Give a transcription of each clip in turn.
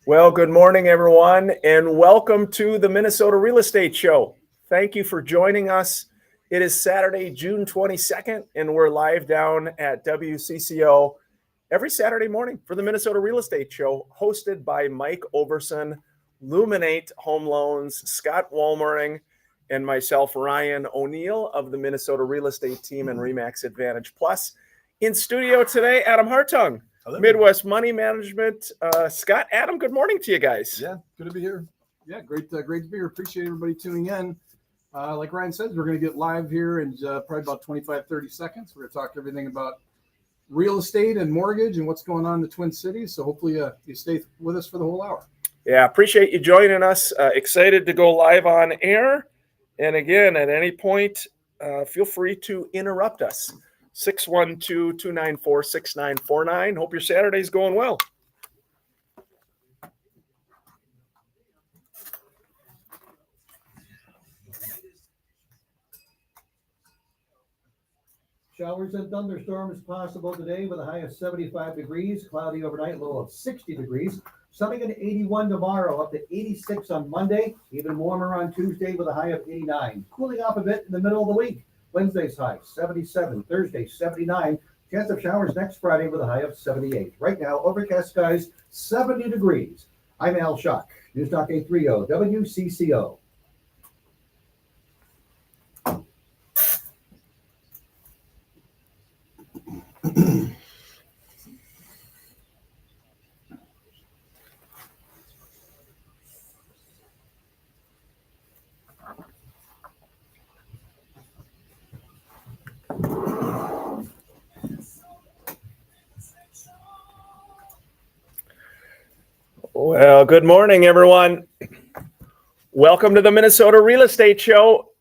Well, good morning, everyone, and welcome to the Minnesota Real Estate Show. Thank you for joining us. It is Saturday, June 22nd, and we're live down at WCCO every Saturday morning for the Minnesota Real Estate Show, hosted by Mike Overson, Luminate Home Loans, Scott Walmering, and myself, Ryan O'Neill of the Minnesota Real Estate Team and RE/MAX Advantage Plus. In studio today, Adam Hartung. Hello. Midwest Money Management. Scott, Adam, good morning to you guys. Yeah, good to be here. Yeah, great to be here. Appreciate everybody tuning in. Like Ryan said, we're going to get live here in probably about 25, 30 seconds. We're going to talk everything about real estate and mortgage and what's going on in the Twin Cities. So hopefully you stay with us for the whole hour. Yeah, appreciate you joining us. Excited to go live on air. And again, at any point, feel free to interrupt us. 612-294-6949. Hope your Saturday's going well. Showers and thunderstorms possible today with a high of 75 degrees, cloudy overnight, low of 60 degrees. Sunny and 81 tomorrow, up to 86 on Monday, even warmer on Tuesday with a high of 89. Cooling off a bit in the middle of the week. Wednesday's high, 77. Thursday, 79. Chance of showers next Friday with a high of 78. Right now, overcast skies, 70 degrees. I'm Al Schuck, News Talk 830, WCCO. Well, good morning, everyone. Welcome to the Minnesota Real Estate Show.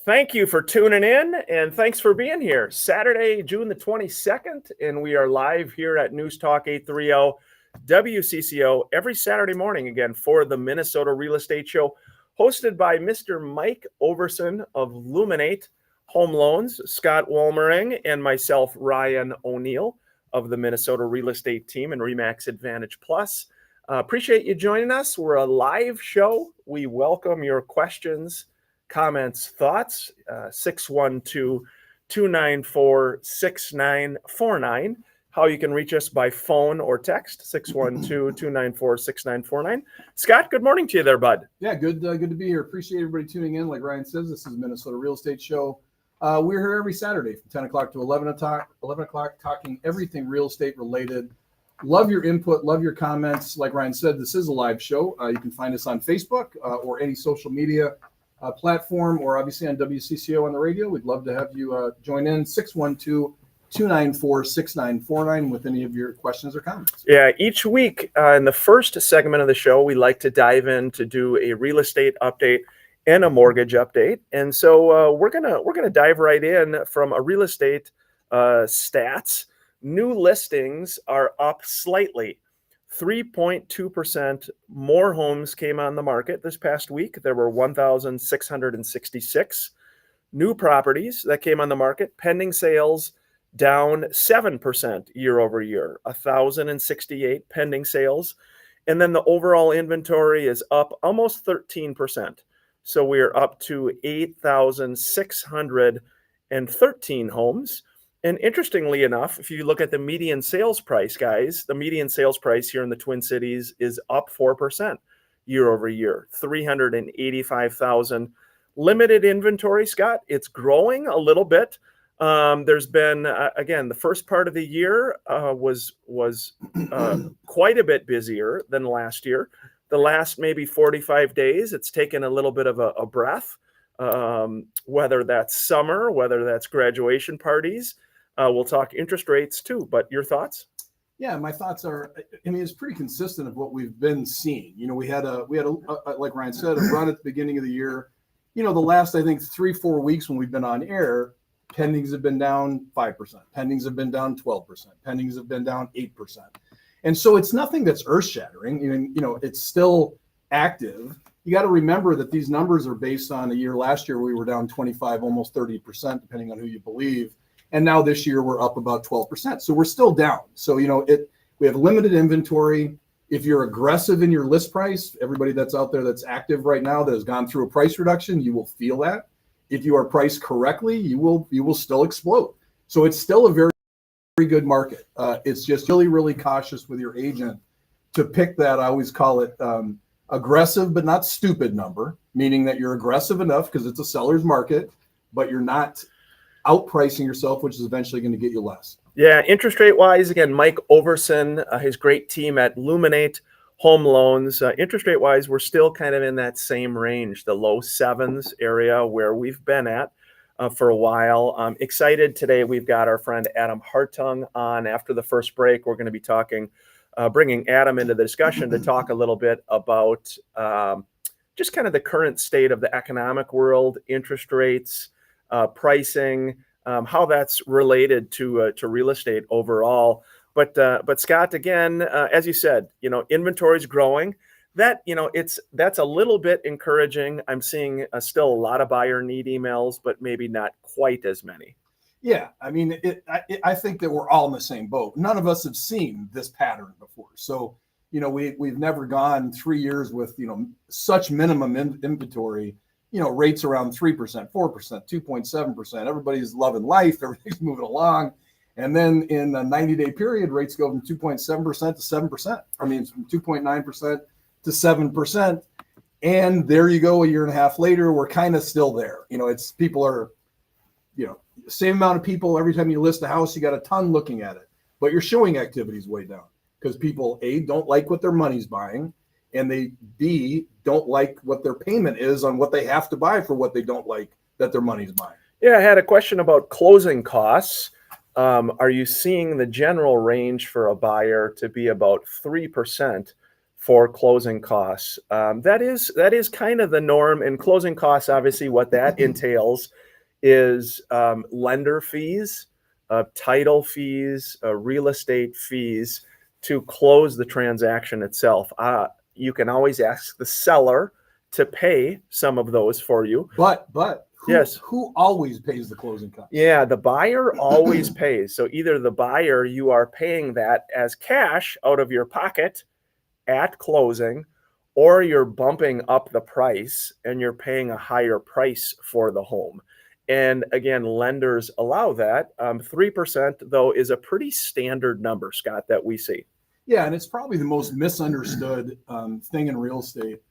Thank you for tuning in, and thanks for being here. Saturday, June the 22nd, and we are live here at News Talk 830 WCCO every Saturday morning, again, for the Minnesota Real Estate Show, hosted by Mr. Mike Overson of Luminate Home Loans, Scott Walmering, and myself, Ryan O'Neill of the Minnesota Real Estate Team and RE/MAX Advantage Plus. Appreciate you joining us. We're a live show. We welcome your questions, comments, thoughts. 612-294-6949. How you can reach us by phone or text, 612-294-6949. Scott, good morning to you there, bud. Yeah, good to be here. Appreciate everybody tuning in. Like Ryan says, this is Minnesota Real Estate Show. We're here every Saturday from 10 o'clock to 11 o'clock, talking everything real estate related. Love your input. Love your comments. Like Ryan said, this is a live show. You can find us on Facebook or any social media platform, or obviously on WCCO on the radio. We'd love to have you join in. 612-294-6949 with any of your questions or comments. Yeah, each week in the first segment of the show, we like to dive in to do a real estate update and a mortgage update. And so we're gonna dive right in from a real estate stats. New listings are up slightly. 3.2% more homes came on the market this past week. There were 1,666 new properties that came on the market. Pending sales down 7% year over year, 1,068 pending sales. And then the overall inventory is up almost 13%. So we're up to 8,613 homes. And interestingly enough, if you look at the median sales price, guys, the median sales price here in the Twin Cities is up 4% year over year, $385,000. Limited inventory, Scott. It's growing a little bit. There's been, again, the first part of the year was quite a bit busier than last year. The last maybe 45 days, it's taken a little bit of a breath, whether that's summer, whether that's graduation parties. We'll talk interest rates too, but your thoughts? Yeah, my thoughts are, I mean, it's pretty consistent of what we've been seeing. You know, we had a like Ryan said, a run at the beginning of the year. You know, the last, I think, 3-4 weeks when we've been on air, pendings have been down 5%. Pendings have been down 12%. Pendings have been down 8%. And so it's nothing that's earth shattering. You know, it's still active. You got to remember that these numbers are based on a year last year where we were down 25, almost 30%, depending on who you believe. And now this year we're up about 12%. So we're still down. So, you know, we have limited inventory. If you're aggressive in your list price, everybody that's out there that's active right now that has gone through a price reduction, you will feel that. If you are priced correctly, you will still explode. So it's still a very, very good market. It's just really, really cautious with your agent to pick that. I always call it aggressive but not stupid number, meaning that you're aggressive enough because it's a seller's market, but you're not outpricing yourself, which is eventually going to get you less. Yeah, interest rate wise, again, Mike Overson, his great team at Luminate Home Loans. Interest rate wise, we're still kind of in that same range, the low sevens area where we've been at for a while. Excited today. We've got our friend Adam Hartung on after the first break. We're going to be talking, bringing Adam into the discussion to talk a little bit about just kind of the current state of the economic world, interest rates, pricing, how that's related to real estate overall. But Scott, again, as you said, inventory is growing. That's a little bit encouraging. I'm seeing still a lot of buyer need emails, but maybe not quite as many. Yeah, I mean, I think that we're all in the same boat. None of us have seen this pattern before. So, we've never gone 3 years with, such minimum inventory, rates around 3%, 4%, 2.7%. Everybody's loving life. Everything's moving along. And then in a 90-day period, rates go from 2.7% to 7%. I mean, from 2.9% to 7%. And there you go, a year and a half later, we're kind of still there. People are, same amount of people. Every time you list a house, you got a ton looking at it. But your showing activity is way down because people, A, don't like what their money's buying, and they, B, don't like what their payment is on what they have to buy for what they don't like that their money's buying. Yeah, I had a question about closing costs. Are you seeing the general range for a buyer to be about 3% for closing costs? That is kind of the norm. And closing costs, obviously, what that entails is lender fees, title fees, real estate fees to close the transaction itself. You can always ask the seller to pay some of those for you. But yes, who always pays the closing costs? Yeah, the buyer always pays. So either the buyer, you are paying that as cash out of your pocket at closing, or you're bumping up the price and you're paying a higher price for the home. And again, lenders allow that. 3%, though, is a pretty standard number, Scott, that we see. Yeah, and it's probably the most misunderstood thing in real estate.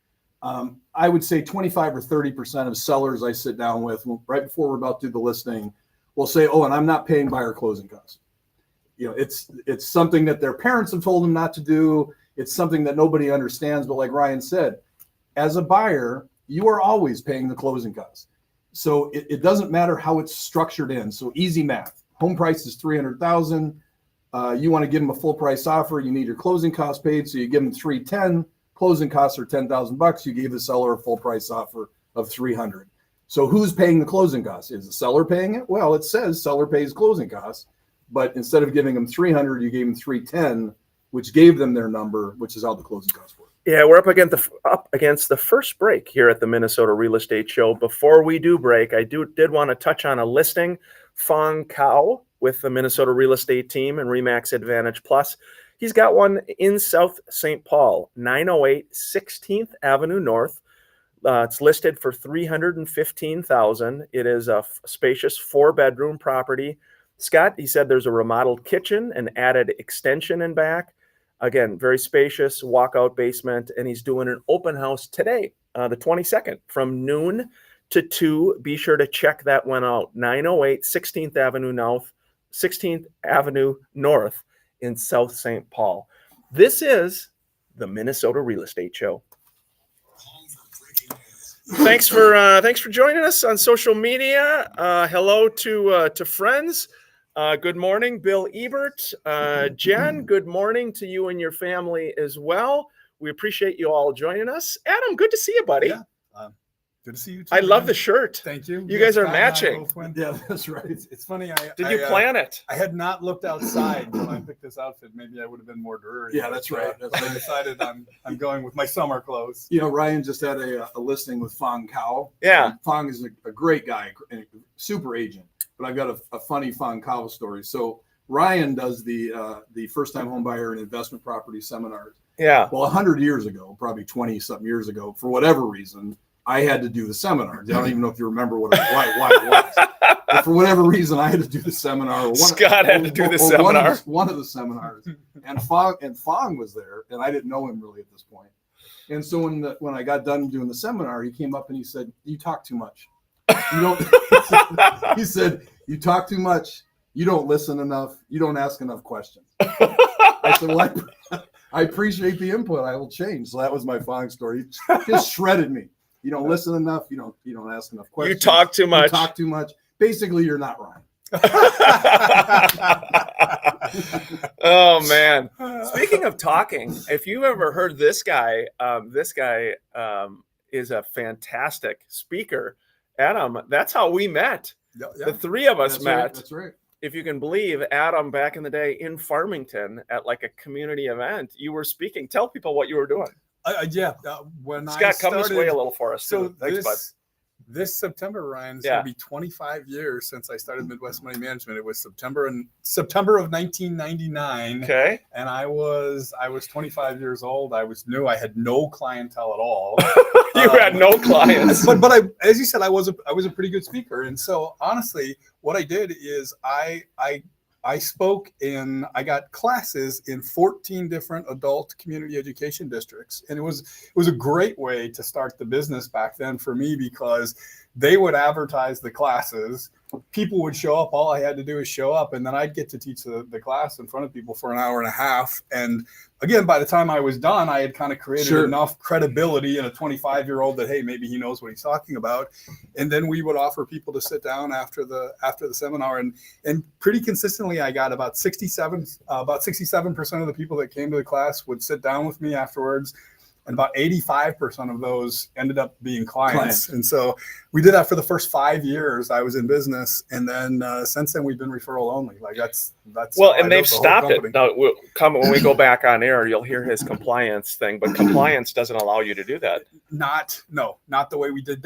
I would say 25 or 30% of sellers I sit down with right before we're about to do the listing will say, "Oh, and I'm not paying buyer closing costs." It's something that their parents have told them not to do. It's something that nobody understands. But like Ryan said, as a buyer, you are always paying the closing costs. So it doesn't matter how it's structured in. So easy math. Home price is $300,000. You want to give them a full price offer. You need your closing costs paid. So you give them $310,000. Closing costs are $10,000. You gave the seller a full price offer of $300,000. So who's paying the closing costs? Is the seller paying it? Well, it says seller pays closing costs, but instead of giving them $300,000, you gave them $310,000, which gave them their number, which is how the closing costs work. Yeah, we're up against the first break here at the Minnesota Real Estate Show. Before we do break, I did want to touch on a listing. Fong Kao with the Minnesota Real Estate Team and RE/MAX Advantage Plus. He's got one in South St. Paul, 908 16th Avenue North. It's listed for $315,000. It is a spacious 4-bedroom property. Scott, he said there's a remodeled kitchen, an added extension in back. Again, very spacious walkout basement, and he's doing an open house today, the 22nd, from noon to 2. Be sure to check that one out. 908 16th Avenue North in South St. Paul. This is the Minnesota Real Estate Show. Thanks for joining us on social media. Hello to friends. Good morning, Bill Ebert. Jen, good morning to you and your family as well. We appreciate you all joining us. Adam, good to see you, buddy. Yeah, good to see you too. I love the shirt. Thank you. You guys are matching. Yeah, that's right. It's funny. Did you plan it? I had not looked outside when I picked this outfit. Maybe I would have been more dreary. Yeah, that's right. I decided I'm going with my summer clothes. Ryan just had a listing with Fong Kao. Yeah. Fong is a great guy, and super agent. But I've got a funny Fong Kao story. So Ryan does the first time home buyer and investment property seminars. Yeah. Well, 100 years ago, probably 20 something years ago, for whatever reason, I had to do the seminars. I don't even know if you remember why it was. But for whatever reason, I had to do the seminar. Scott had to do the seminar. One of the seminars, and Fong was there, and I didn't know him really at this point. And so when I got done doing the seminar, he came up and he said, "You talk too much. You don't." He said, "You talk too much. You don't listen enough. You don't ask enough questions." I said, "Well, I appreciate the input. I will change." So that was my Fong story. He just shredded me. You don't listen enough. You don't ask enough questions. You talk too much. You talk too much. Basically, you're not Ryan. Oh man! Speaking of talking, if you've ever heard this guy is a fantastic speaker. Adam, that's how we met. Yeah. The three of us That's met. Right. That's right. If you can believe, Adam, back in the day in Farmington at like a community event, you were speaking. Tell people what you were doing. When Scott, come this way a little for us. So too. Thanks, bud. this September, Ryan, is going to be 25 years since I started Midwest Money Management. It was September of 1999. Okay. And I was 25 years old. I was new. I had no clientele at all. You had no clients. But I, as you said, I was a pretty good speaker. And so honestly, what I did is I spoke I got classes in 14 different adult community education districts. And it was a great way to start the business back then for me, because they would advertise the classes. People would show up. All I had to do is show up, and then I'd get to teach the class in front of people for an hour and a half. And again, by the time I was done, I had kind of created enough credibility in a 25-year-old that, hey, maybe he knows what he's talking about. And then we would offer people to sit down after the seminar, and pretty consistently, I got about 67% of the people that came to the class would sit down with me afterwards. And about 85% of those ended up being clients. And so we did that for the first 5 years I was in business. And then since then, we've been referral only. Like that's well, and they've stopped it. Now, when we go back on air, you'll hear his compliance thing, but compliance doesn't allow you to do that. Not the way we did.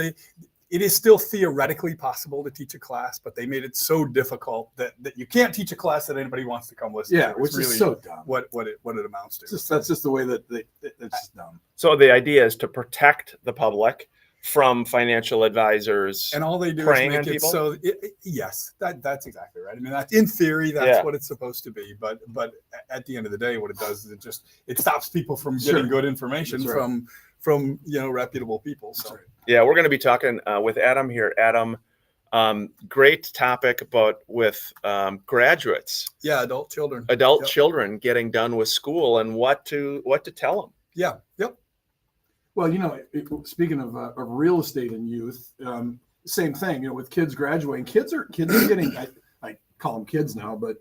It is still theoretically possible to teach a class, but they made it so difficult that you can't teach a class that anybody wants to come listen to. Yeah, which is so dumb. What it amounts to. That's just the way that it's just dumb. So the idea is to protect the public from financial advisors, and all they do is preying make on it people? so. Yes, that's exactly right. I mean, in theory, that's what it's supposed to be. But at the end of the day, what it does is it stops people from getting good information from reputable people. So. Yeah, we're going to be talking with Adam here. Adam, great topic, but with graduates. Yeah, adult children. Children getting done with school and what to tell them. Yeah. Yep. Well, speaking of real estate and youth, same thing. With kids graduating, kids are getting. I call them kids now, but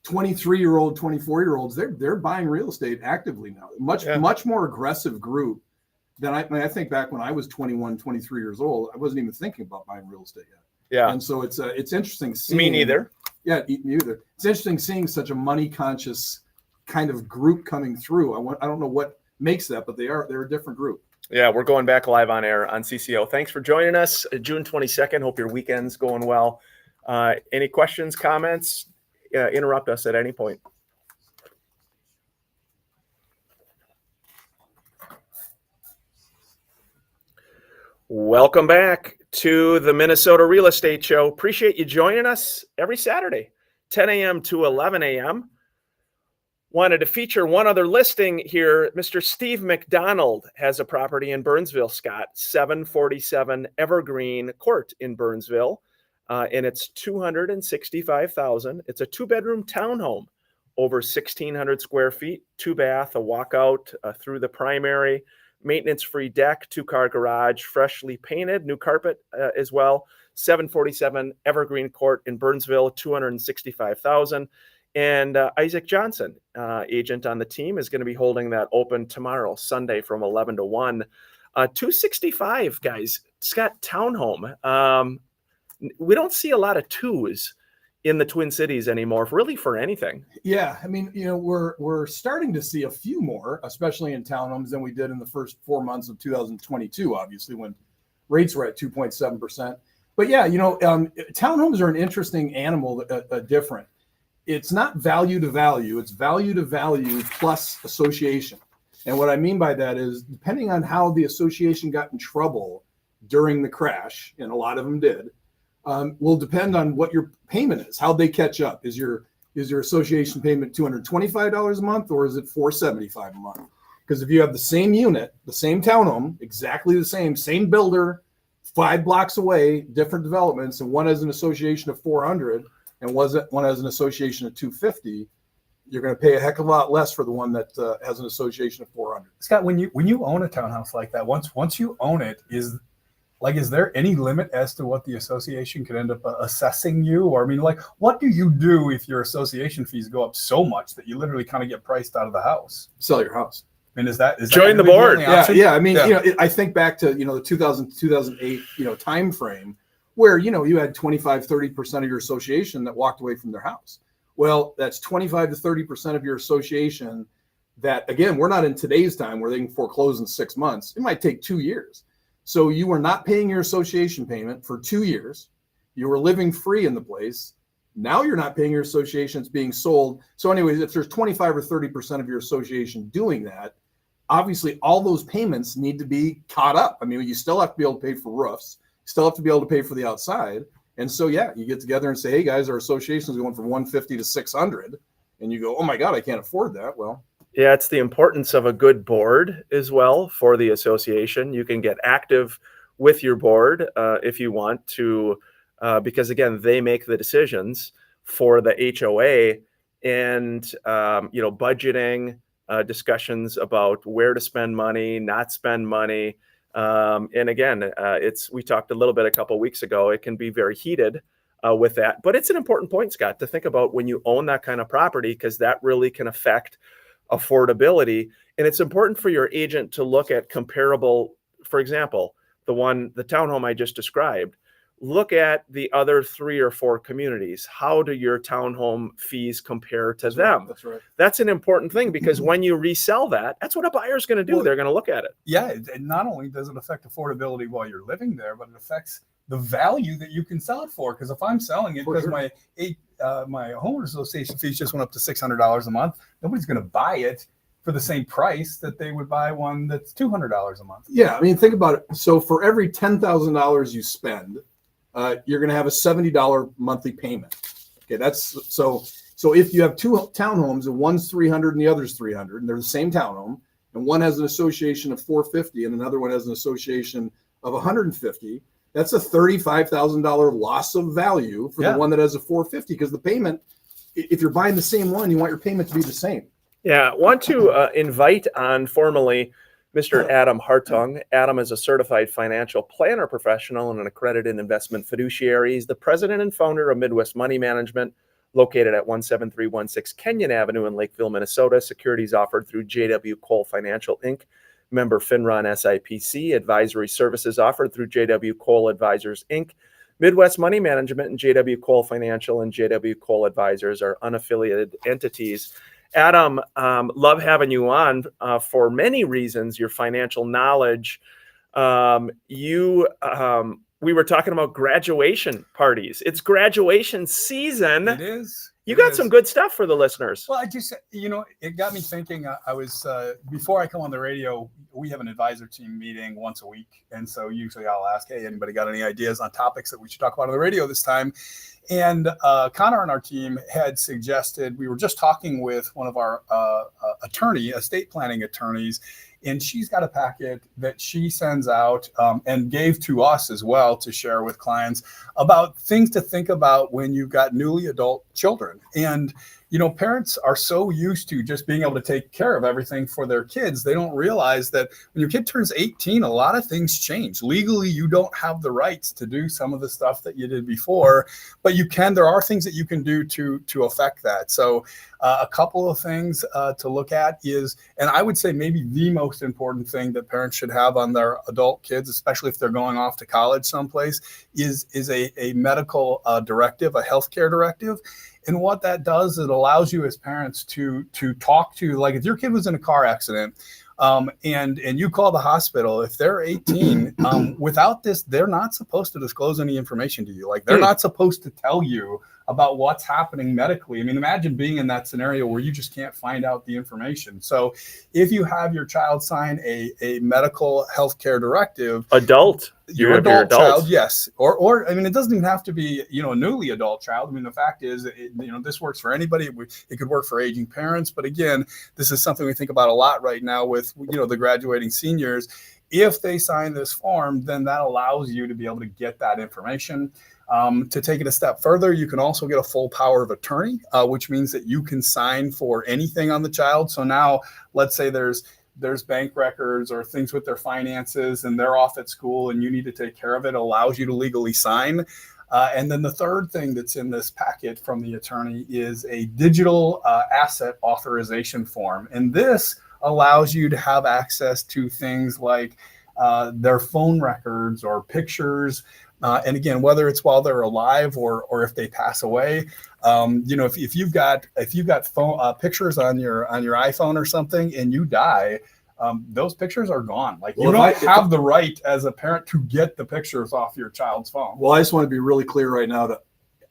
23-year-old, 24-year-olds, they're buying real estate actively now. Much more aggressive group than I think back when I was 21, 23 years old. I wasn't even thinking about buying real estate yet. Yeah. And so it's interesting seeing. Me neither. Yeah, me neither. It's interesting seeing such a money conscious kind of group coming through. I don't know what makes that, but they're a different group. Yeah, we're going back live on air on CCO. Thanks for joining us. June 22nd. Hope your weekend's going well. Any questions, comments? Interrupt us at any point. Welcome back to the Minnesota Real Estate Show. Appreciate you joining us every Saturday, 10 a.m. to 11 a.m. Wanted to feature one other listing here. Mr. Steve McDonald has a property in Burnsville, Scott, 747 Evergreen Court in Burnsville. And it's $265,000. It's a 2-bedroom townhome, over 1,600 square feet, 2-bath, a walkout through the primary, maintenance-free deck, 2-car garage, freshly painted, new carpet as well. 747 Evergreen Court in Burnsville, $265,000. And Isaac Johnson, agent on the team, is going to be holding that open tomorrow, Sunday, from 11 to 1. 265, guys. Scott, townhome. We don't see a lot of 2s in the Twin Cities anymore, really, for anything. Yeah, I mean, we're starting to see a few more, especially in townhomes, than we did in the first 4 months of 2022. Obviously, when rates were at 2.7%. But yeah, townhomes are an interesting animal, different. it's not value to value, it's value to value plus association. And what I mean by that is, depending on how the association got in trouble during the crash, and a lot of them did, will depend on what your payment is, how they catch up. Is your association payment $225 a month, or is it $475 a month? Because if you have the same unit, the same townhome, exactly the same builder, 5 blocks away, different developments, and one has an association of 400 and one has an association of 250, you're going to pay a heck of a lot less for the one that has an association of 400. Scott, when you own a townhouse like that, once you own it, is there any limit as to what the association could end up assessing you? Or I mean, like, what do you do if your association fees go up so much that you literally kind of get priced out of the house? Sell your house. I mean, is that Join the really board? only option? Yeah. I mean, I think back to the 2008 time frame where you had 25-30% of your association that walked away from their house. Well, that's 25 to 30% of your association that, again, we're not in today's time where they can foreclose in 6 months. It might take 2 years. So you were not paying your association payment for 2 years. You were living free in the place. Now you're not paying your association. It's being sold. So anyways, if there's 25 or 30% of your association doing that, obviously all those payments need to be caught up. I mean, you still have to be able to pay for roofs. You still have to be able to pay for the outside. And so, yeah, you get together and say, hey, guys, our association is going from 150 to 600. And you go, oh, my God, I can't afford that. Well, Yeah, it's the importance of a good board as well for the association. You can get active with your board if you want to, because, again, they make the decisions for the HOA and, budgeting, discussions about where to spend money, not spend money. And again, we talked a little bit a couple of weeks ago. It can be very heated with that, but it's an important point, Scott, to think about when you own that kind of property, because that really can affect affordability. And it's important for your agent to look at comparable, for example, the townhome I just described. Look at the other 3 or 4 communities. How do your townhome fees compare to them? That's right. That's an important thing, because when you resell that, that's what a buyer's going to do. Well, they're going to look at it. Yeah, and not only does it affect affordability while you're living there, but it affects the value that you can sell it for. Because if I'm selling it because my homeowners association fees just went up to $600 a month, nobody's going to buy it for the same price that they would buy one that's $200 a month. Yeah, I mean, think about it. So for every $10,000 you spend, you're going to have a $70 monthly payment. Okay, that's so if you have 2 townhomes and one's 300 and the other's 300, and they're the same townhome, and one has an association of 450 and another one has an association of 150, that's a $35,000 loss of value for the one that has a 450, because the payment, if you're buying the same one, you want your payment to be the same. Yeah, I want to invite on formally Mr. Adam Hartung. Adam is a certified financial planner professional and an accredited investment fiduciary. He's the president and founder of Midwest Money Management, located at 17316 Kenyon Avenue in Lakeville, Minnesota. Securities offered through JW Cole Financial, Inc., member FINRA and SIPC. Advisory services offered through JW Cole Advisors, Inc. Midwest Money Management and JW Cole Financial and JW Cole Advisors are unaffiliated entities. Adam, love having you on for many reasons. Your financial knowledge. We were talking about graduation parties. It's graduation season. It is. You got some good stuff for the listeners. Well, it got me thinking. I was before I come on the radio, we have an advisor team meeting once a week, and so usually I'll ask, hey, anybody got any ideas on topics that we should talk about on the radio this time? And Connor and our team had suggested, we were just talking with one of our estate planning attorneys, and she's got a packet that she sends out and gave to us as well to share with clients about things to think about when you've got newly adult children. And parents are so used to just being able to take care of everything for their kids. They don't realize that when your kid turns 18, a lot of things change. Legally, you don't have the rights to do some of the stuff that you did before, but you can. There are things that you can do to affect that. So a couple of things to look at is, and I would say maybe the most important thing that parents should have on their adult kids, especially if they're going off to college someplace, is a medical directive, a healthcare directive. And what that does, it allows you as parents to talk to, like if your kid was in a car accident and you call the hospital, if they're 18, without this, they're not supposed to disclose any information to you. Like they're not supposed to tell you about what's happening medically. I mean, imagine being in that scenario where you just can't find out the information. So if you have your child sign a medical healthcare directive, Adult. your have your adult child, yes, or I mean, it doesn't even have to be, you know, a newly adult child. I mean, the fact is, you know, this works for anybody. It could work for aging parents, but again, this is something we think about a lot right now with, you know, the graduating seniors. If they sign this form, then that allows you to be able to get that information. To take it a step further, you can also get a full power of attorney, which means that you can sign for anything on the child. So now, let's say there's bank records or things with their finances and they're off at school and you need to take care of it, allows you to legally sign. And then the third thing that's in this packet from the attorney is a digital asset authorization form. And this allows you to have access to things like their phone records or pictures. And again, whether it's while they're alive or if they pass away, you know, if you've got phone pictures on your iPhone or something and you die, those pictures are gone. Like, you don't have the right as a parent to get the pictures off your child's phone. Well, I just want to be really clear right now to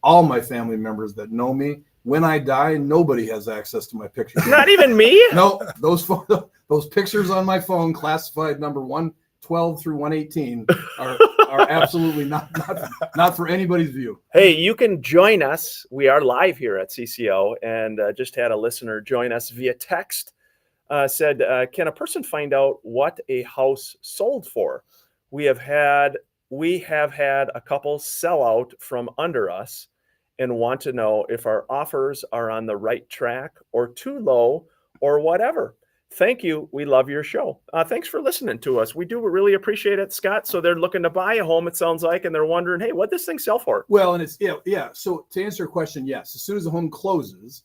all my family members that know me. When I die, nobody has access to my pictures. Not even me? No, those pictures on my phone, classified number 112 through 118, are absolutely not for anybody's view. Hey, you can join us. We are live here at CCO, and just had a listener join us via text. Said, can a person find out what a house sold for? We have had a couple sell out from under us and want to know if our offers are on the right track or too low or whatever. Thank you. We love your show. Thanks for listening to us. We do really appreciate it, Scott. So they're looking to buy a home, it sounds like, and they're wondering, hey, what this thing sell for? Well, and it's, yeah. So to answer your question, yes, as soon as the home closes,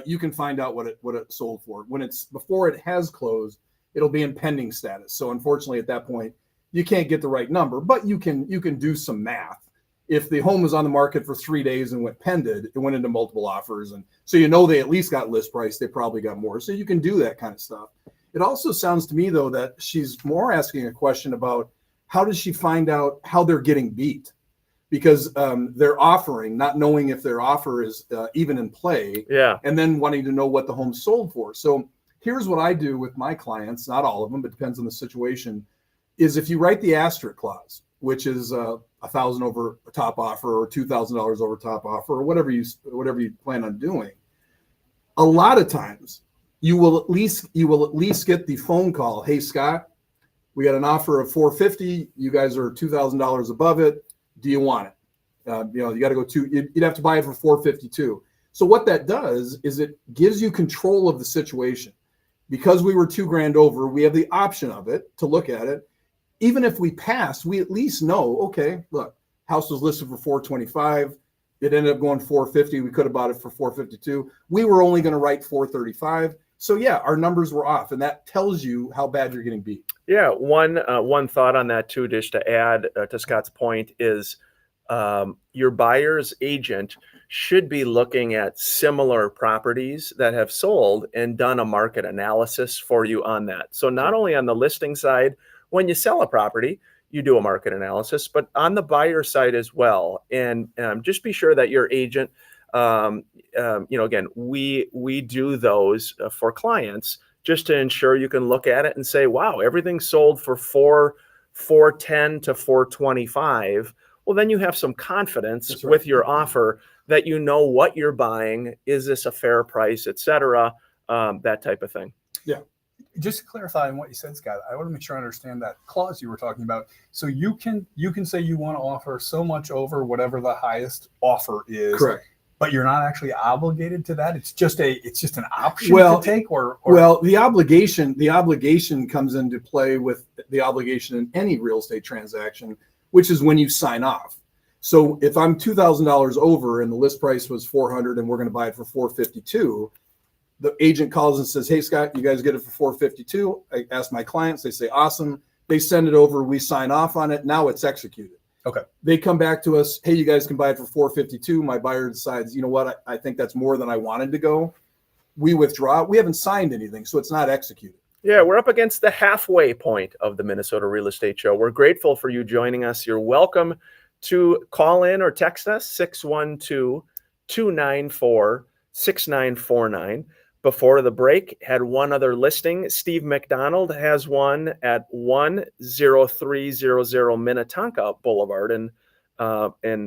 you can find out what it sold for. Before it has closed, it'll be in pending status. So unfortunately, at that point, you can't get the right number, but you can do some math. If the home was on the market for 3 days and went pended, it went into multiple offers. And so, you know, they at least got list price. They probably got more. So you can do that kind of stuff. It also sounds to me, though, that she's more asking a question about how does she find out how they're getting beat? Because they're offering, not knowing if their offer is even in play. Yeah. And then wanting to know what the home sold for. So here's what I do with my clients, not all of them, but depends on the situation, is if you write the asterisk clause, which is $1,000 over a top offer or $2,000 over top offer or whatever you plan on doing. A lot of times you will at least get the phone call. Hey, Scott, we got an offer of $450. You guys are $2,000 above it. Do you want it? You got to go you'd have to buy it for $452. So what that does is it gives you control of the situation. Because we were $2,000 over, we have the option of it to look at it. Even if we pass, we at least know, okay, look, house was listed for $425. It ended up going $450. We could have bought it for $452. We were only going to write $435. So yeah, our numbers were off, and that tells you how bad you're getting beat. Yeah, one thought on that too, just to add to Scott's point, is your buyer's agent should be looking at similar properties that have sold and done a market analysis for you on that. So not only on the listing side, when you sell a property, you do a market analysis, but on the buyer side as well. And just be sure that your agent, again, we do those for clients just to ensure you can look at it and say, wow, everything sold for $410 to $425. Well, then you have some confidence with your offer that you know what you're buying. Is this a fair price, et cetera, that type of thing. Yeah. Just to clarify on what you said, Scott, I want to make sure I understand that clause you were talking about. So you can say you want to offer so much over whatever the highest offer is. Correct. But you're not actually obligated to that. It's just an option to take, or well, the obligation comes into play with the obligation in any real estate transaction, which is when you sign off. So if I'm $2,000 over and the list price was $400 and we're going to buy it for $452, the agent calls and says, hey, Scott, you guys get it for $452. I ask my clients, they say, awesome. They send it over. We sign off on it. Now it's executed. Okay. They come back to us. Hey, you guys can buy it for $452. My buyer decides, you know what? I think that's more than I wanted to go. We withdraw. We haven't signed anything, so it's not executed. Yeah, we're up against the halfway point of the Minnesota Real Estate Show. We're grateful for you joining us. You're welcome to call in or text us, 294-6949. Before the break, had one other listing. Steve McDonald has one at 10300 Minnetonka Boulevard, and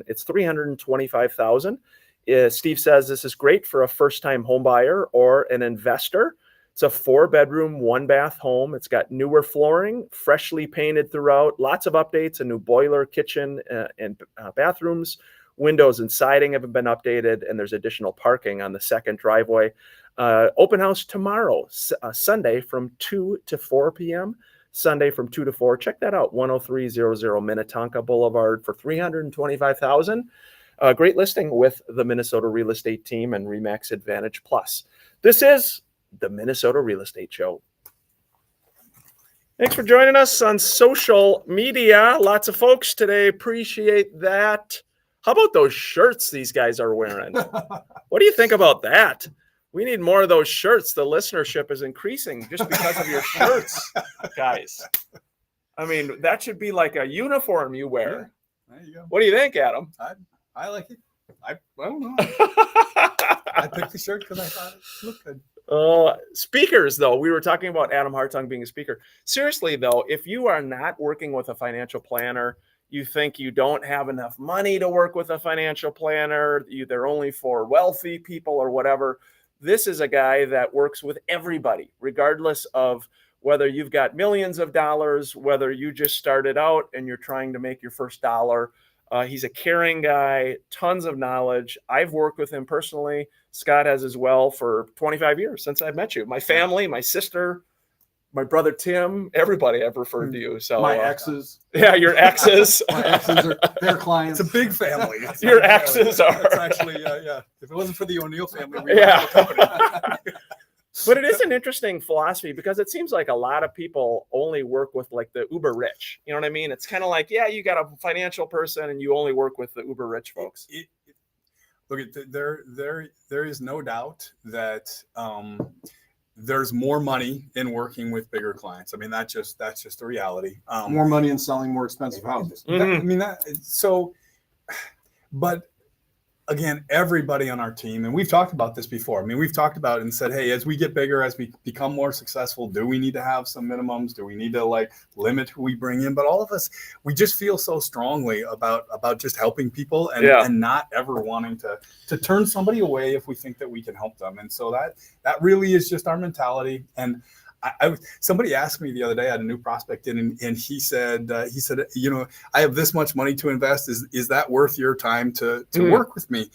it's $325,000. Steve says this is great for a first-time home buyer or an investor. It's a 4-bedroom, 1-bath home. It's got newer flooring, freshly painted throughout, lots of updates, a new boiler, kitchen, and bathrooms. Windows and siding have been updated, and there's additional parking on the second driveway. Open house tomorrow, Sunday from 2 to 4 p.m. Sunday from 2 to 4. Check that out, 10300 Minnetonka Boulevard for $325,000. Great listing with the Minnesota Real Estate Team and RE/MAX Advantage Plus. This is the Minnesota Real Estate Show. Thanks for joining us on social media. Lots of folks today. Appreciate that. How about those shirts these guys are wearing? What do you think about that? We need more of those shirts. The listenership is increasing just because of your shirts, guys. I mean, that should be like a uniform you wear. Yeah, there you go. What do you think, Adam? I like it. I don't know. I picked the shirt because I thought it looked good. Speakers, though, we were talking about Adam Hartung being a speaker. Seriously, though, if you are not working with a financial planner, you think you don't have enough money to work with a financial planner, they're only for wealthy people or whatever, this is a guy that works with everybody, regardless of whether you've got millions of dollars, whether you just started out and you're trying to make your first dollar. He's a caring guy, tons of knowledge. I've worked with him personally. Scott has as well for 25 years since I've met you. My family, my sister, my brother Tim, everybody I've referred to you. So My exes. Yeah, your exes. My exes are their clients. It's a big family. Your exes are. It's actually, yeah. If it wasn't for the O'Neill family, we Yeah. wouldn't have a company. But it is an interesting philosophy because it seems like a lot of people only work with like the uber rich. You know what I mean? It's kind of like, yeah, you got a financial person and you only work with the uber rich folks. Look, there is no doubt that there's more money in working with bigger clients. I mean, that's just the reality. More money in selling more expensive houses. But again, everybody on our team, and we've talked about this before. I mean, we've talked about it and said, hey, as we get bigger, as we become more successful, do we need to have some minimums? Do we need to like limit who we bring in? But all of us, we just feel so strongly about just helping people and not ever wanting to turn somebody away if we think that we can help them. And so that really is just our mentality. And somebody asked me the other day, I had a new prospect in, and he said, you know, I have this much money to invest. Is that worth your time to work with me?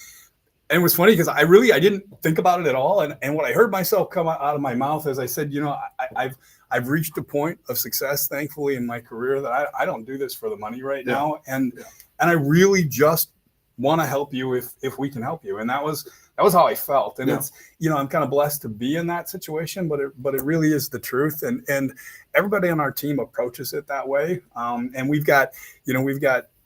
And it was funny because I didn't think about it at all. And what I heard myself come out of my mouth as I said, you know, I've reached a point of success, thankfully, in my career that I don't do this for the money right now. And I really just want to help you if we can help you. And that was how I felt. And it's, you know, I'm kind of blessed to be in that situation, but it really is the truth. And everybody on our team approaches it that way. And we've got 2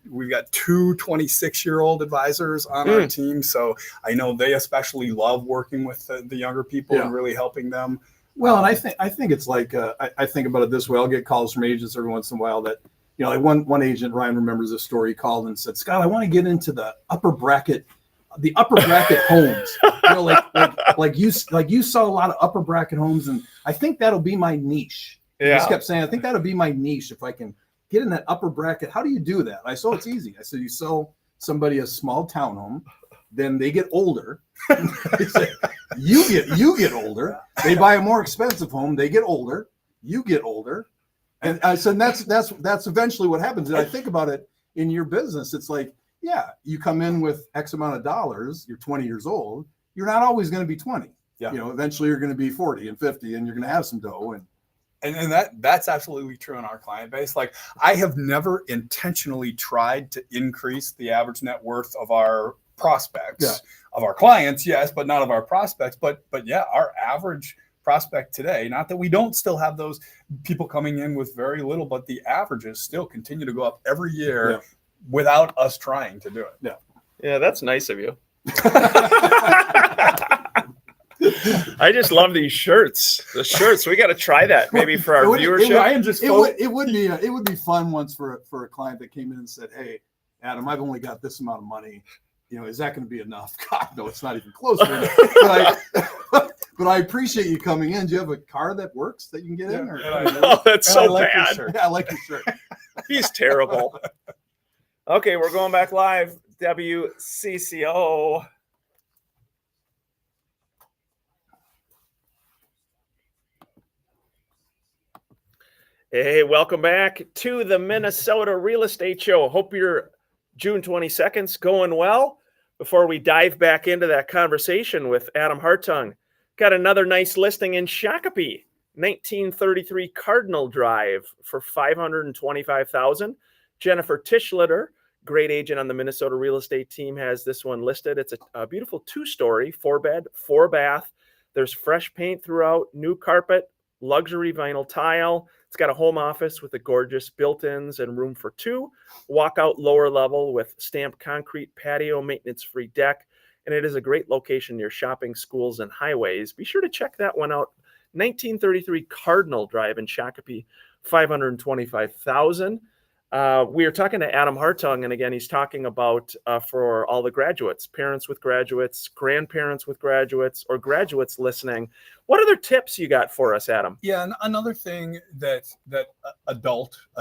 26-year-old advisors on our team. So I know they especially love working with the younger people and really helping them. Well, and I think it's like, I think about it this way. I'll get calls from agents every once in a while that, you know, like one agent, Ryan remembers this story, he called and said, Scott, I want to get into the upper bracket homes. You know, like you saw a lot of upper bracket homes, and I think that'll be my niche. Yeah. I just kept saying, I think that'll be my niche if I can get in that upper bracket. How do you do that? I said, it's easy. I said, you sell somebody a small townhome, then they get older. you get older. They buy a more expensive home. They get older. You get older. And I said, that's eventually what happens. And I think about it in your business. It's like, yeah, you come in with X amount of dollars. You're 20 years old. You're not always going to be 20. Yeah. You know, eventually you're going to be 40 and 50, and you're going to have some dough. And that's absolutely true in our client base. Like, I have never intentionally tried to increase the average net worth of our prospects, of our clients, yes, but not of our prospects. But yeah, our average prospect today, not that we don't still have those people coming in with very little, but the averages still continue to go up every year without us trying to do it. Yeah, that's nice of you. I just love these shirts. The shirts, we got to try that maybe for our viewership. It would be fun once for a client that came in and said, "Hey, Adam, I've only got this amount of money. is that going to be enough? God, no, it's not even close to enough. But I appreciate you coming in. Do you have a car that works that you can get in? Or, Oh, that's so like your bad. shirt. yeah, I like your shirt. He's terrible. Okay, we're going back live. WCCO. Hey, welcome back to the Minnesota Real Estate Show. Hope your June 22nd's going well. Before we dive back into that conversation with Adam Hartung, got another nice listing in Shakopee, 1933 Cardinal Drive for $525,000. Jennifer Tischlitter, great agent on the Minnesota real estate team, has this one listed. It's a beautiful 2-story, 4-bed, 4-bath. There's fresh paint throughout, new carpet, luxury vinyl tile. It's got a home office with the gorgeous built-ins and room for 2. Walkout lower level with stamped concrete patio, maintenance-free deck. And it is a great location near shopping, schools, and highways. Be sure to check that one out. 1933 Cardinal Drive in Shakopee, $525,000. We are talking to Adam Hartung, and again, he's talking about for all the graduates, parents with graduates, grandparents with graduates, or graduates listening. What other tips you got for us, Adam? Yeah, and another thing that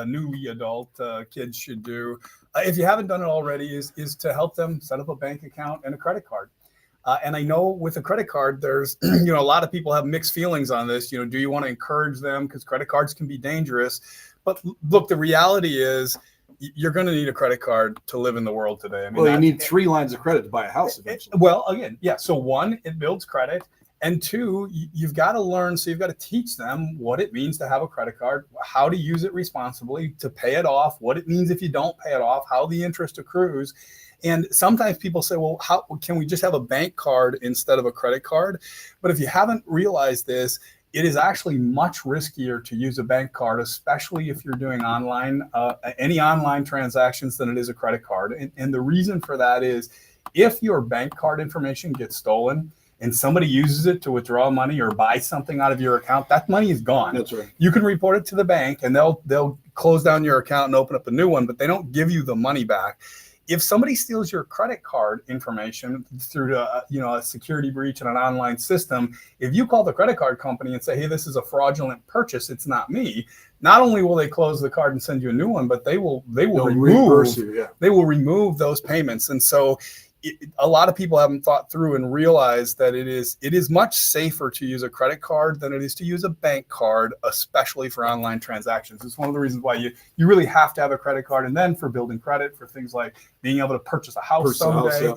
newly adult kids should do, if you haven't done it already, is to help them set up a bank account and a credit card. And I know with a credit card, there's a lot of people have mixed feelings on this. Do you want to encourage them because credit cards can be dangerous? But look, the reality is you're going to need a credit card to live in the world today. I mean, Well, you need 3 lines of credit to buy a house eventually. Well, again, yeah. So 1, it builds credit. And 2, you've got to learn. So you've got to teach them what it means to have a credit card, how to use it responsibly, to pay it off, what it means if you don't pay it off, how the interest accrues. And sometimes people say, well, how can we just have a bank card instead of a credit card? But if you haven't realized this, it is actually much riskier to use a bank card, especially if you're doing any online transactions, than it is a credit card. And the reason for that is if your bank card information gets stolen and somebody uses it to withdraw money or buy something out of your account, that money is gone. That's right. You can report it to the bank and they'll close down your account and open up a new one, but they don't give you the money back. If somebody steals your credit card information through a security breach in an online system, if you call the credit card company and say, hey, this is a fraudulent purchase, it's not me, not only will they close the card and send you a new one, but they will remove those payments. And so a lot of people haven't thought through and realized that it is much safer to use a credit card than it is to use a bank card, especially for online transactions. It's one of the reasons why you really have to have a credit card, and then for building credit for things like being able to purchase a house someday.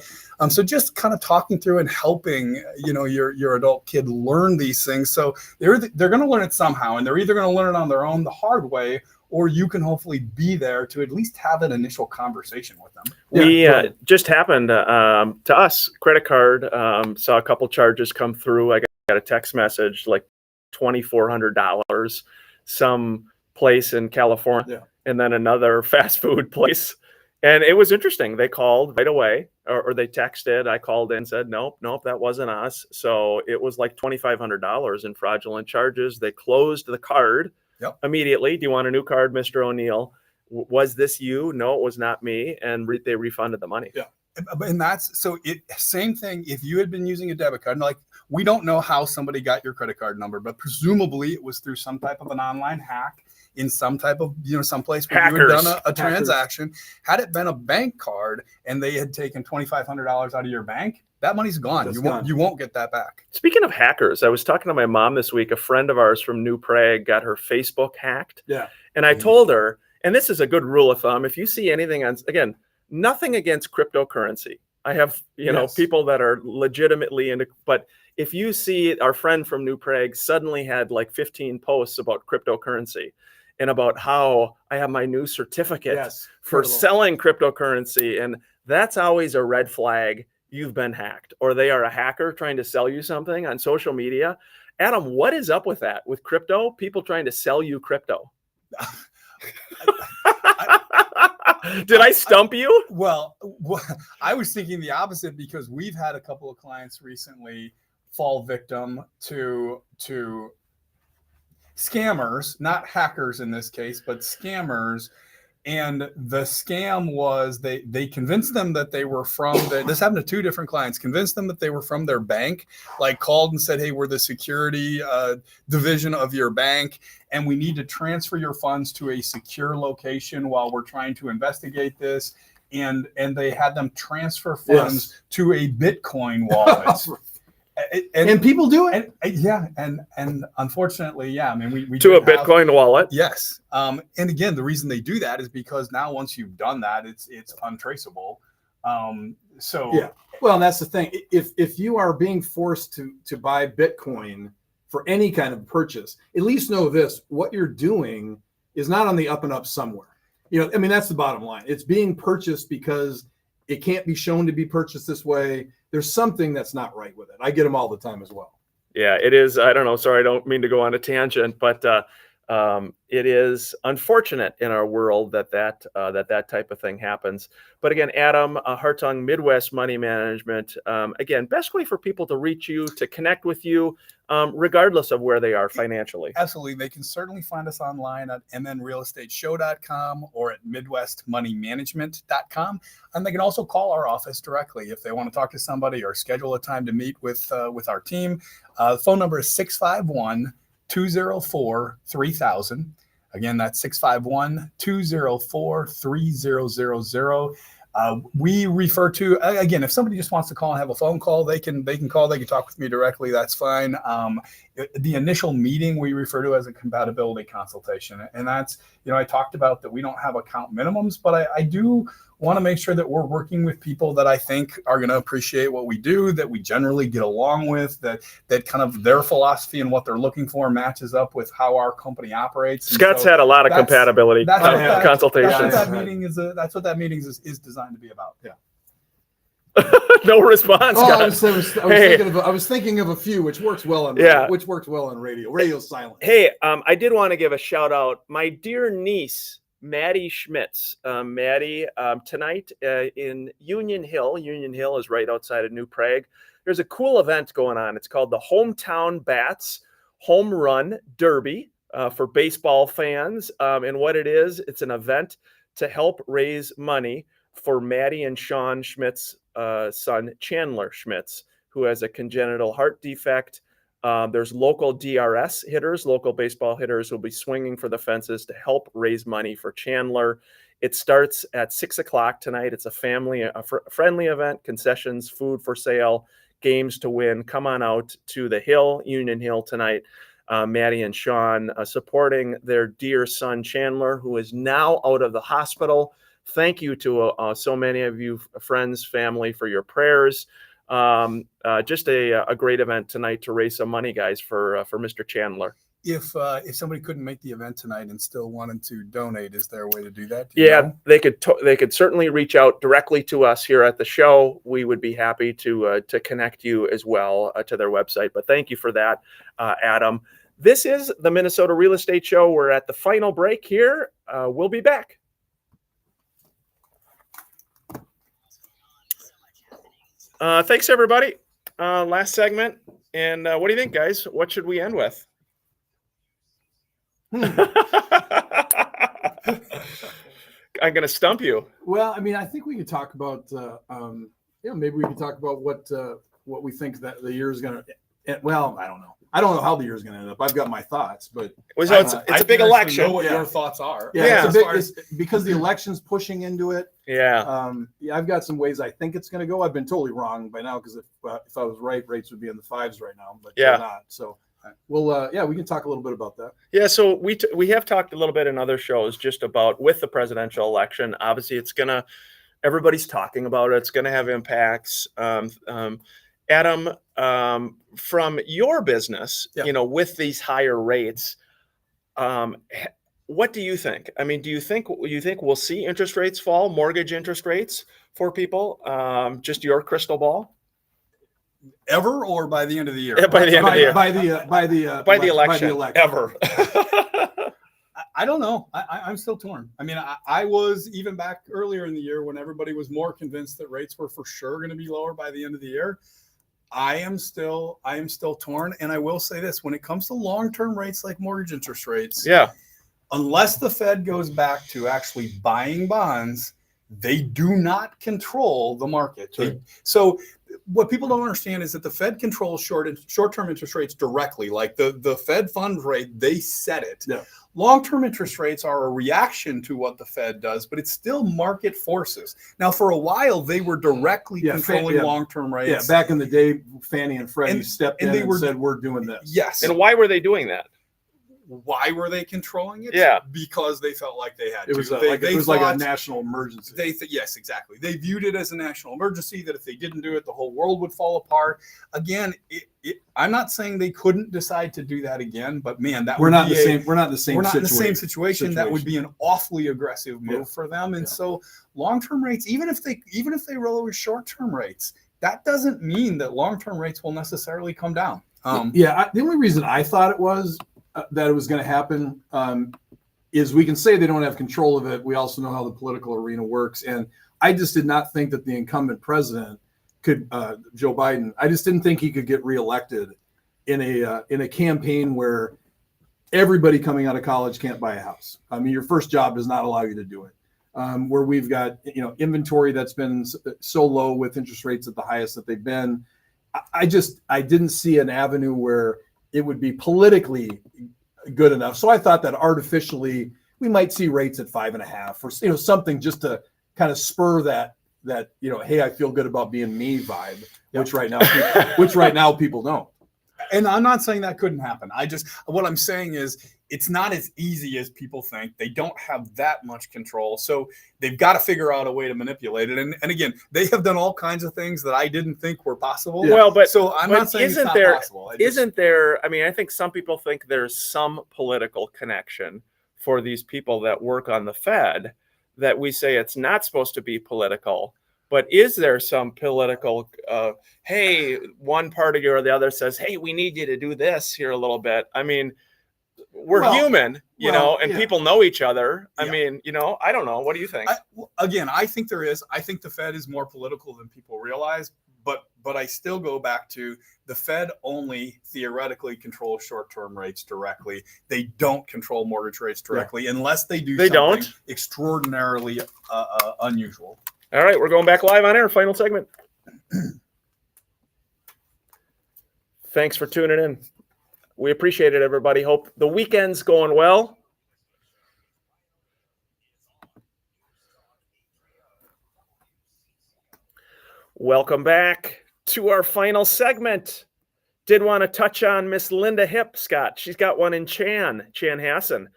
So just kind of talking through and helping your adult kid learn these things. So they're going to learn it somehow, and they're either going to learn it on their own the hard way, or you can hopefully be there to at least have an initial conversation with them. We just happened to us, credit card, saw a couple charges come through. I got a text message like $2,400, some place in California, and then another fast food place. And it was interesting. They called right away, or they texted. I called in and said, nope, that wasn't us. So it was like $2,500 in fraudulent charges. They closed the card. Yep. Immediately. Do you want a new card, Mr. O'Neill? Was this you? No, it was not me. And they refunded the money. Yeah. And that's so same thing. If you had been using a debit card, like we don't know how somebody got your credit card number, but presumably it was through some type of an online hack in some type of, someplace where you had done a transaction. Had it been a bank card and they had taken $2,500 out of your bank, that money's gone. You won't get that back. Speaking of hackers, I was talking to my mom this week. A friend of ours from New Prague got her Facebook hacked. Yeah. And I told her, and this is a good rule of thumb, if you see anything on, again, nothing against cryptocurrency. I have, people that are legitimately into, but if you see our friend from New Prague suddenly had like 15 posts about cryptocurrency and about how I have my new certificate for selling cryptocurrency, and that's always a red flag. You've been hacked, or they are a hacker trying to sell you something on social media. Adam, what is up with that? With crypto, people trying to sell you crypto? Did I stump you? Well, I was thinking the opposite, because we've had a couple of clients recently fall victim to scammers, not hackers in this case, but scammers. And the scam was they convinced them that they were from this happened to two different clients, convinced them that they were from their bank, like called and said, hey, we're the security division of your bank, and we need to transfer your funds to a secure location while we're trying to investigate this. And they had them transfer funds to a Bitcoin wallet. And people do it. And unfortunately, I mean, we To a did have- Bitcoin wallet. Yes. And again, the reason they do that is because now once you've done that, it's untraceable. Yeah. Well, and that's the thing. If you are being forced to buy Bitcoin for any kind of purchase, at least know this: what you're doing is not on the up and up somewhere. You know, I mean, that's the bottom line. It's being purchased because it can't be shown to be purchased this way. There's something that's not right with it. I get them all the time as well. Yeah, it is. I don't know. Sorry, I don't mean to go on a tangent, but it is unfortunate in our world that type of thing happens. But again, Adam Hartung, Midwest Money Management. Again, best way for people to reach you, to connect with you, regardless of where they are financially. Absolutely. They can certainly find us online at mnrealestateshow.com or at midwestmoneymanagement.com. And they can also call our office directly if they want to talk to somebody or schedule a time to meet with our team. The phone number is 651-204-3000. Again, that's 651-204-3000. We refer to, again, if somebody just wants to call and have a phone call, they can call, they can talk with me directly. That's fine. The initial meeting we refer to as a compatibility consultation. And that's, I talked about that we don't have account minimums, but I do want to make sure that we're working with people that I think are going to appreciate what we do, that we generally get along with, that kind of their philosophy and what they're looking for matches up with how our company operates. Scott's had a lot of compatibility consultations. That's what that meeting is designed to be about. Yeah. No response. Oh, I was thinking of a few, which works well on radio. Radio's silent. Hey, I did want to give a shout out. My dear niece, Maddie Schmitz. Maddie, tonight in Union Hill. Union Hill is right outside of New Prague. There's a cool event going on. It's called the Hometown Bats Home Run Derby for baseball fans. And what it is, it's an event to help raise money for Maddie and Sean Schmidt's son, Chandler Schmitz, who has a congenital heart defect. There's local DRS hitters, local baseball hitters, who will be swinging for the fences to help raise money for Chandler. It starts at 6:00 tonight. It's a friendly event, concessions, food for sale, games to win. Come on out to the Hill, Union Hill tonight. Maddie and Sean supporting their dear son, Chandler, who is now out of the hospital. Thank you to so many of you, friends, family, for your prayers. Just a great event tonight to raise some money, guys, for Mr. Chandler. If somebody couldn't make the event tonight and still wanted to donate, is there a way to do that? They could certainly reach out directly to us here at the show. We would be happy to connect you as well to their website. But thank you for that, Adam. This is the Minnesota Real Estate Show. We're at the final break here. We'll be back. Thanks, everybody. Last segment. And what do you think, guys? What should we end with? I'm going to stump you. Well, I mean, I think we could talk about, maybe we could talk about what we think that the year is going to. Well, I don't know. I don't know how the year is going to end up. I've got my thoughts, but it's a big election. Know what your thoughts are? It's because the election's pushing into it. Yeah. I've got some ways I think it's going to go. I've been totally wrong by now because if I was right, rates would be in the 5s right now, but they're not. So we'll we can talk a little bit about that. Yeah. So we have talked a little bit in other shows just about with the presidential election. Obviously, everybody's talking about it. It's going to have impacts. Adam, from your business, with these higher rates, what do you think? I mean, do you think we'll see interest rates fall, mortgage interest rates for people? Just your crystal ball? Ever or by the end of the year? Yeah, by the end of the year. By the election. Ever. I don't know. I'm still torn. I mean, I was even back earlier in the year when everybody was more convinced that rates were for sure going to be lower by the end of the year. I am still torn. And I will say this, when it comes to long-term rates like mortgage interest rates, unless the Fed goes back to actually buying bonds, they do not control the market. Right. So what people don't understand is that the Fed controls short-term interest rates directly. Like the Fed funds rate, they set it. Yeah. Long-term interest rates are a reaction to what the Fed does, but it's still market forces. Now, for a while, they were directly controlling long-term rates. Yeah, back in the day, Fannie and Freddie And- stepped and in they and were- said, we're doing this. Yes. And why were they doing that? Why were they controlling it? Yeah. Because they felt like they had It was, to. like a thought- national emergency. Yes, exactly. They viewed it as a national emergency, that if they didn't do it, the whole world would fall apart. Again, I'm not saying they couldn't decide to do that again, but man, that we're would not be the same. We're not in the same. we're not in the situation. same situation. That would be an awfully aggressive move Yeah. for them. And Yeah. so long-term rates, even if they roll over short-term rates, that doesn't mean that long-term rates will necessarily come down. The only reason I thought it was that it was going to happen is we can say they don't have control of it. We also know how the political arena works, and I just did not think that the incumbent president could, Joe Biden. I just didn't think he could get reelected in a campaign where everybody coming out of college can't buy a house. I mean, your first job does not allow you to do it. Where we've got inventory that's been so low with interest rates at the highest that they've been. I didn't see an avenue where it would be politically good enough. So I thought that artificially we might see rates at 5.5 or something just to kind of spur that hey, I feel good about being me vibe, which right now people don't. And I'm not saying that couldn't happen. What I'm saying is it's not as easy as people think. They don't have that much control. So they've got to figure out a way to manipulate it. And again, they have done all kinds of things that I didn't think were possible. Yeah. Well, but so I'm not saying it's not possible. I mean, I think some people think there's some political connection for these people that work on the Fed that we say it's not supposed to be political. But is there some political, hey, one party or the other says, hey, we need you to do this here a little bit. I mean, we're human, and people know each other. I mean, I don't know. What do you think? I think there is. I think the Fed is more political than people realize. But I still go back to the Fed only theoretically controls short-term rates directly. They don't control mortgage rates directly unless they do something extraordinarily unusual. All right, we're going back live on air. Final segment. Thanks for tuning in. We appreciate it, everybody. Hope the weekend's going well. Welcome back to our final segment. Did want to touch on Miss Linda Hip, Scott. She's got one in Chanhassen,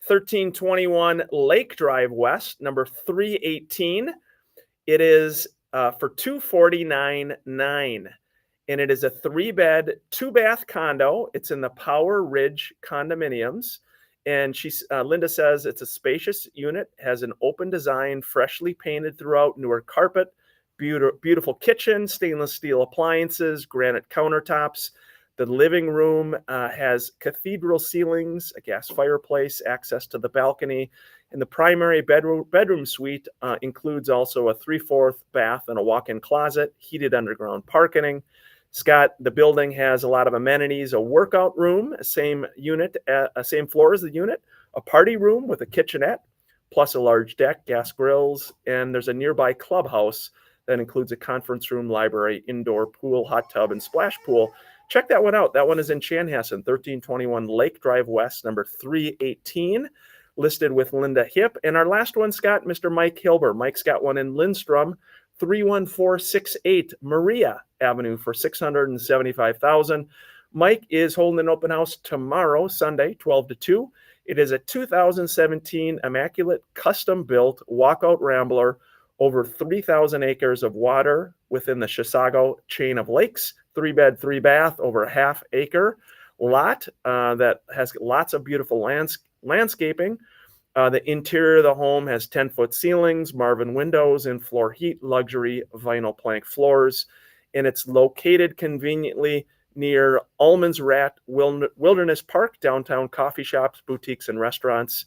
1321 Lake Drive West, number 318. It is for $249,900, and it is a 3-bed, 2-bath condo. It's in the Power Ridge condominiums, and Linda says it's a spacious unit, has an open design, freshly painted throughout, newer carpet, beautiful kitchen, stainless steel appliances, granite countertops. The living room has cathedral ceilings, a gas fireplace, access to the balcony. And the primary bedroom suite includes also a 3/4 bath and a walk-in closet, heated underground parking. Scott, the building has a lot of amenities, a workout room, same floor as the unit, a party room with a kitchenette, plus a large deck, gas grills, and there's a nearby clubhouse that includes a conference room, library, indoor pool, hot tub, and splash pool. Check that one out. That one is in Chanhassen, 1321 Lake Drive West, number 318, listed with Linda Hip. And our last one, Scott, Mr. Mike Hilber. Mike's got one in Lindstrom, 31468 Maria Avenue for $675,000. Mike is holding an open house tomorrow, Sunday, 12 to 2. It is a 2017 immaculate custom-built walkout rambler, over 3,000 acres of water within the Chisago chain of lakes, 3-bed, 3-bath, over a ½ acre lot that has lots of beautiful landscaping. The interior of the home has 10-foot ceilings, Marvin windows, and floor heat, luxury vinyl plank floors. And it's located conveniently near Ullman's Rat Wilderness Park, downtown coffee shops, boutiques, and restaurants.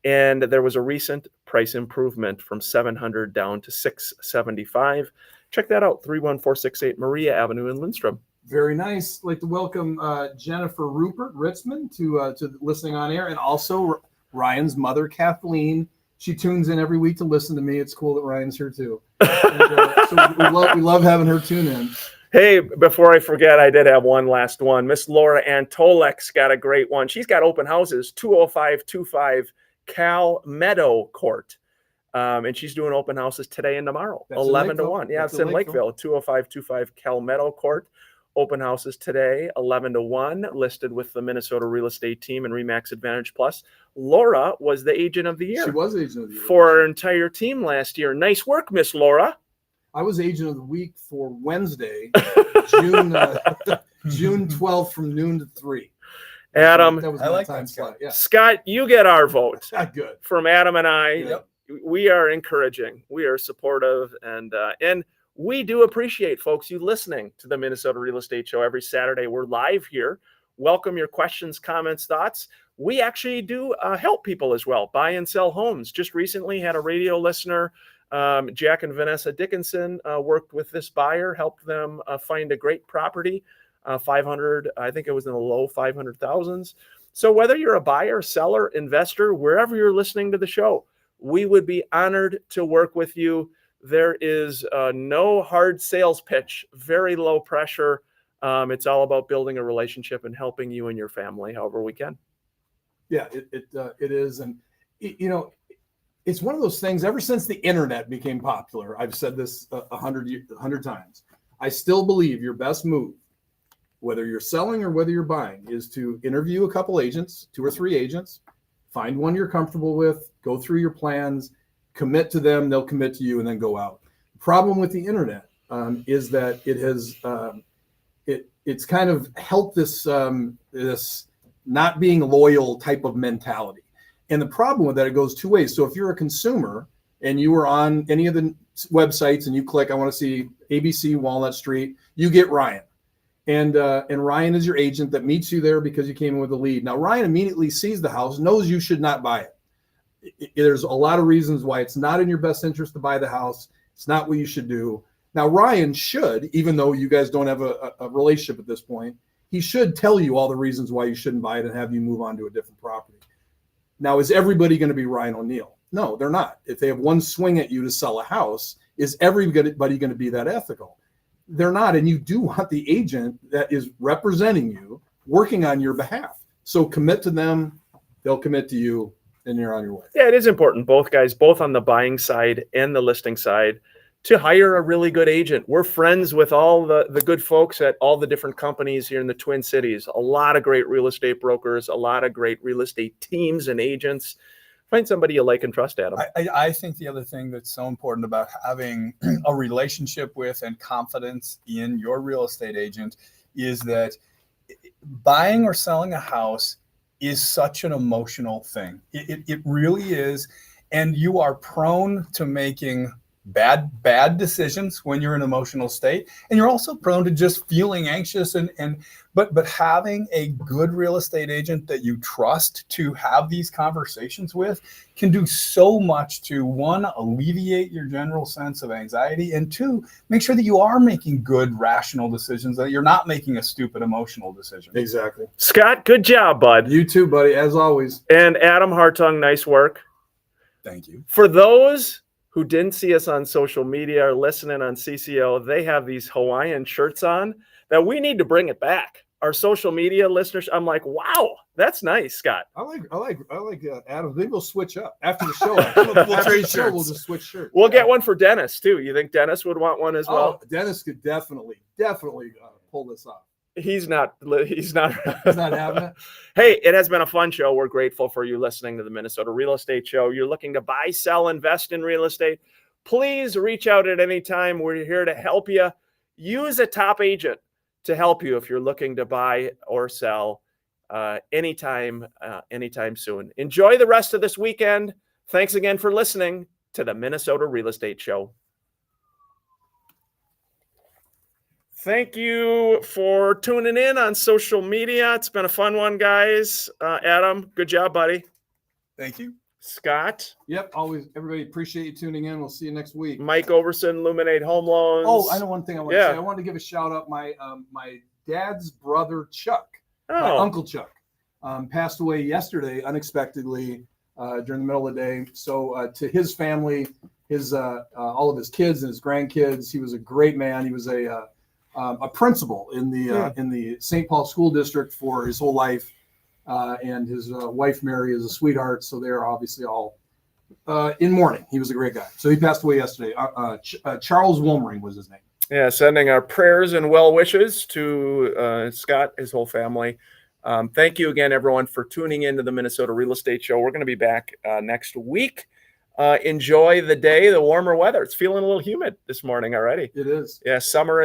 And there was a recent price improvement from $700 down to $675. Check that out, 31468 Maria Avenue in Lindstrom. Very nice. I'd like to welcome Jennifer Rupert Ritzman to listening on air, and also Ryan's mother, Kathleen. She tunes in every week to listen to me. It's cool that Ryan's here too. And, so we love having her tune in. Hey, before I forget, I did have one last one. Miss Laura Antolek's got a great one. She's got open houses, 20525 Cal Meadow Court. And she's doing open houses today and tomorrow, That's in 11 to Lakeville. 1. Yeah, That's it's in in Lakeville, 20525 Cal Meadow Court. Open houses today, 11 to 1, listed with the Minnesota real estate team and Remax Advantage Plus. Laura was the agent of the year She was agent of the year for our entire team last year. Nice work, Miss Laura. I was agent of the week for Wednesday, June 12th from noon to 3. Adam, That was I my like time that, slot. Yeah, Scott, you get our vote good. from Adam and I. Yep. We are encouraging, we are supportive, and we do appreciate folks you listening to the Minnesota Real Estate Show every Saturday. We're live here. Welcome your questions, comments, thoughts. We actually do help people as well, buy and sell homes. Just recently had a radio listener, Jack and Vanessa Dickinson, worked with this buyer, helped them find a great property, 500, I think it was in the low 500,000s. So whether you're a buyer, seller, investor, wherever you're listening to the show, we would be honored to work with you. There is no hard sales pitch, very low pressure. It's all about building a relationship and helping you and your family however we can. Yeah, it is. And, you know, it's one of those things ever since the internet became popular. I've said this 100 times. I still believe your best move, whether you're selling or whether you're buying, is to interview a couple agents, 2 or 3 agents, find one you're comfortable with, go through your plans, commit to them, they'll commit to you, and then go out. The problem with the internet is that it has it's kind of helped this this not being loyal type of mentality. And the problem with that, it goes 2 ways. So if you're a consumer and you are on any of the websites and you click, I want to see ABC Walnut Street, you get Ryan. And Ryan is your agent that meets you there because you came in with a lead. Now, Ryan immediately sees the house, knows you should not buy it. There's a lot of reasons why it's not in your best interest to buy the house. It's not what you should do. Now, Ryan should, even though you guys don't have a relationship at this point, he should tell you all the reasons why you shouldn't buy it and have you move on to a different property. Now, is everybody going to be Ryan O'Neill? No, they're not. If they have one swing at you to sell a house, is everybody going to be that ethical? They're not. And you do want the agent that is representing you working on your behalf. So commit to them, they'll commit to you, and you're on your way. Yeah, it is important, both guys, both on the buying side and the listing side, to hire a really good agent. We're friends with all the good folks at all the different companies here in the Twin Cities. A lot of great real estate brokers, a lot of great real estate teams and agents. Find somebody you like and trust, Adam. I think the other thing that's so important about having a relationship with and confidence in your real estate agent is that buying or selling a house is such an emotional thing. It really is. And you are prone to making bad decisions when you're in an emotional state, and you're also prone to just feeling anxious but having a good real estate agent that you trust to have these conversations with can do so much to, 1, alleviate your general sense of anxiety, and 2, make sure that you are making good rational decisions, that you're not making a stupid emotional decision. Exactly. Scott, good job, bud. You too, buddy, as always. And Adam Hartung, nice work. Thank you. For those who didn't see us on social media or listening on CCO, they have these Hawaiian shirts on that we need to bring it back. Our social media listeners, I'm like, wow, that's nice, Scott. I like Adam. Maybe we'll switch up after the show. We'll After trade the show, we'll shirts. just switch shirts. We'll get one for Dennis too. You think Dennis would want one as well? Oh, Dennis could definitely pull this off. He's not. He's not having it. Hey, it has been a fun show. We're grateful for you listening to the Minnesota Real Estate Show. You're looking to buy, sell, invest in real estate. Please reach out at any time. We're here to help you. Use a top agent to help you if you're looking to buy or sell anytime soon. Enjoy the rest of this weekend. Thanks again for listening to the Minnesota Real Estate Show. Thank you for tuning in on social media. It's been a fun one, guys. Adam, good job, buddy. Thank you. Scott. Yep, always. Everybody, appreciate you tuning in. We'll see you next week. Mike Overson, Luminate Home Loans. Oh, I know one thing I want to Yeah. say. I want to give a shout out. My dad's brother Chuck, my Oh, uncle Chuck, passed away yesterday unexpectedly. during the middle of the day. So to his family, his all of his kids and his grandkids, he was a great man. He was a principal in the St. Paul School District for his whole life, and his wife Mary is a sweetheart. So they're obviously all in mourning. He was a great guy. So he passed away yesterday. Charles Wolmering was his name. Yeah, sending our prayers and well wishes to Scott, his whole family. Thank you again, everyone, for tuning into the Minnesota Real Estate Show. We're going to be back next week. Enjoy the day, the warmer weather. It's feeling a little humid this morning already. It is. Yeah, summer